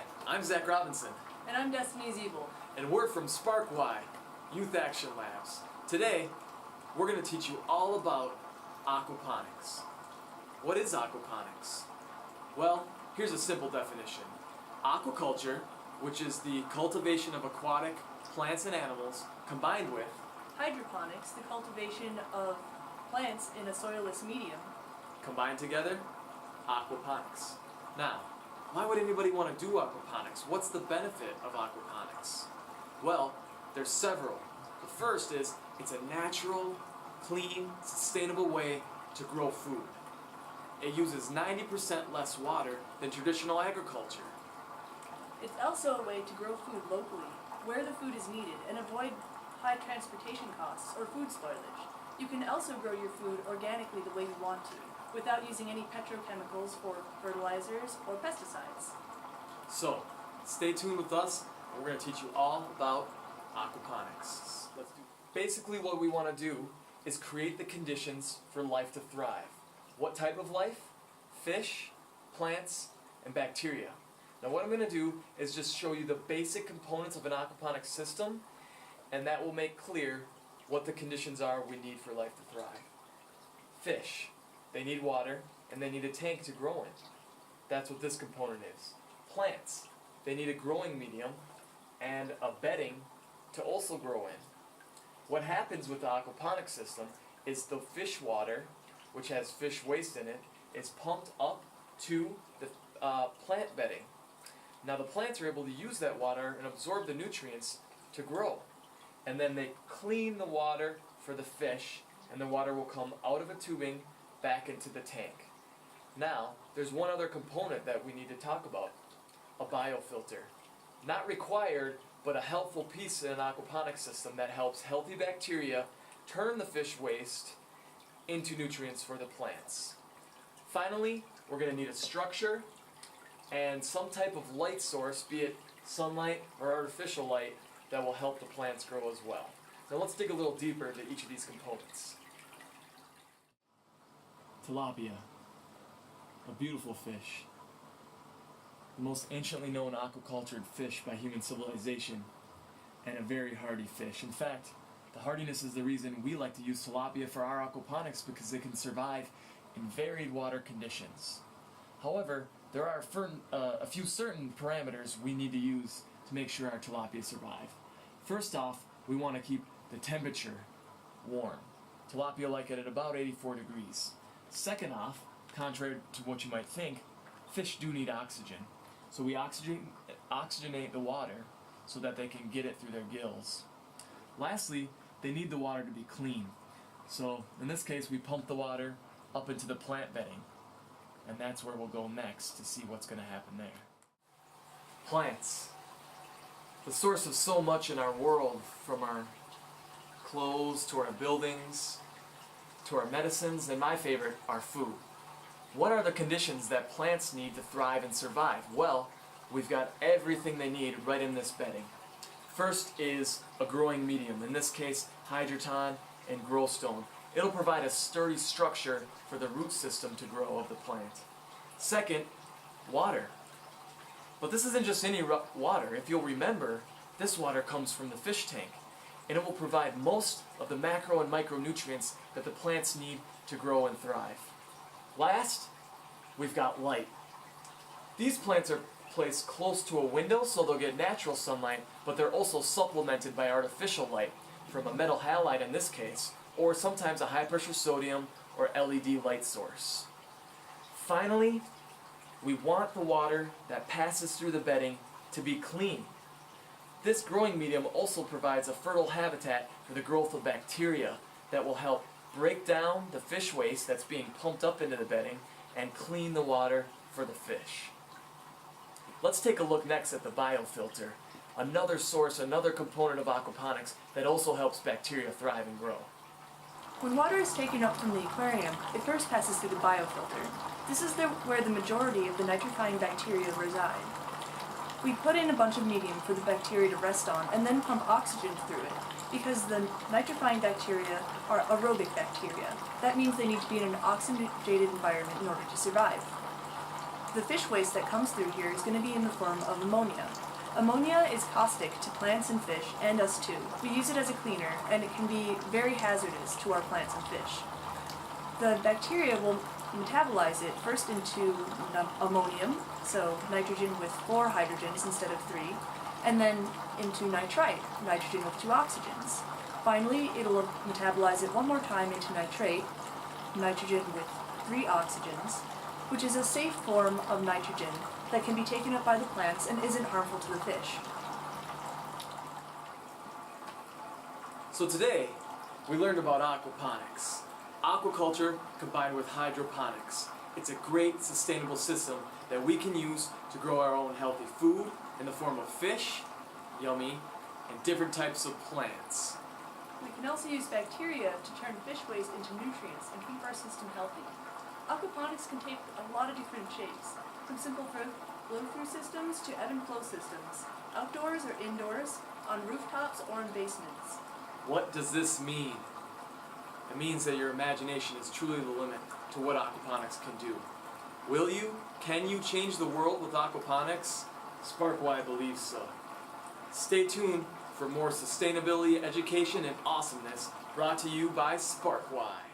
Hi, I'm Zach Robinson. And I'm Destiny's Evil. And we're from Spark Y, Youth Action Labs. Today, we're going to teach you all about aquaponics. What is aquaponics? Well, here's a simple definition. Aquaculture, which is the cultivation of aquatic plants and animals, combined with hydroponics, the cultivation of plants in a soilless medium. Combined together, aquaponics. Now, why would anybody want to do aquaponics? What's the benefit of aquaponics? Well, there's several. The first is it's a natural, clean, sustainable way to grow food. It uses 90% less water than traditional agriculture. It's also a way to grow food locally, where the food is needed, and avoid high transportation costs or food spoilage. You can also grow your food organically the way you want to, without using any petrochemicals for fertilizers or pesticides. So, stay tuned with us, and we're going to teach you all about aquaponics. Basically what we want to do is create the conditions for life to thrive. What type of life? Fish, plants, and bacteria. Now what I'm going to do is just show you the basic components of an aquaponics system, and that will make clear what the conditions are we need for life to thrive. Fish. They need water, and they need a tank to grow in. That's what this component is. Plants. They need a growing medium and a bedding to also grow in. What happens with the aquaponics system is the fish water, which has fish waste in it, is pumped up to the plant bedding. Now the plants are able to use that water and absorb the nutrients to grow. And then they clean the water for the fish, and the water will come out of a tubing back into the tank. Now, there's one other component that we need to talk about, a biofilter. Not required, but a helpful piece in an aquaponics system that helps healthy bacteria turn the fish waste into nutrients for the plants. Finally, we're going to need a structure and some type of light source, be it sunlight or artificial light, that will help the plants grow as well. Now let's dig a little deeper into each of these components. Tilapia, a beautiful fish, the most anciently known aquacultured fish by human civilization, and a very hardy fish. In fact, the hardiness is the reason we like to use tilapia for our aquaponics, because they can survive in varied water conditions. However, there are a few certain parameters we need to use to make sure our tilapia survive. First off, we want to keep the temperature warm. Tilapia like it at about 84 degrees. Second off, contrary to what you might think, fish do need oxygen. So we oxygenate the water so that they can get it through their gills. Lastly, they need the water to be clean. So in this case, we pump the water up into the plant bedding. And that's where we'll go next to see what's going to happen there. Plants. The source of so much in our world, from our clothes to our buildings, to our medicines, and my favorite, our food. What are the conditions that plants need to thrive and survive? Well, we've got everything they need right in this bedding. First is a growing medium, in this case hydroton and growstone. It'll provide a sturdy structure for the root system to grow of the plant. Second, water. But this isn't just any water. If you'll remember, this water comes from the fish tank, and it will provide most of the macro and micronutrients that the plants need to grow and thrive. Last, we've got light. These plants are placed close to a window so they'll get natural sunlight, but they're also supplemented by artificial light from a metal halide in this case, or sometimes a high pressure sodium or LED light source. Finally, we want the water that passes through the bedding to be clean. This growing medium also provides a fertile habitat for the growth of bacteria that will help break down the fish waste that's being pumped up into the bedding and clean the water for the fish. Let's take a look next at the biofilter, another source, another component of aquaponics that also helps bacteria thrive and grow. When water is taken up from the aquarium, it first passes through the biofilter. This is where the majority of the nitrifying bacteria reside. We put in a bunch of medium for the bacteria to rest on and then pump oxygen through it, because the nitrifying bacteria are aerobic bacteria. That means they need to be in an oxygenated environment in order to survive. the fish waste that comes through here is going to be in the form of ammonia. Ammonia is caustic to plants and fish, and us too. We use it as a cleaner, and it can be very hazardous to our plants and fish. The bacteria will metabolize it first into ammonium, so nitrogen with 4 hydrogens instead of 3, and then into nitrite, nitrogen with 2 oxygens. Finally, it'll metabolize it one more time into nitrate, nitrogen with 3 oxygens, which is a safe form of nitrogen that can be taken up by the plants and isn't harmful to the fish. So today, we learned about aquaponics. Aquaculture combined with hydroponics. It's a great sustainable system that we can use to grow our own healthy food in the form of fish, yummy, and different types of plants. We can also use bacteria to turn fish waste into nutrients and keep our system healthy. Aquaponics can take a lot of different shapes, from simple flow-through systems to ebb and flow systems, outdoors or indoors, on rooftops or in basements. What does this mean? It means that your imagination is truly the limit to what aquaponics can do. Will you? Can you change the world with aquaponics? SparkY believes so. Stay tuned for more sustainability, education, and awesomeness brought to you by SparkY.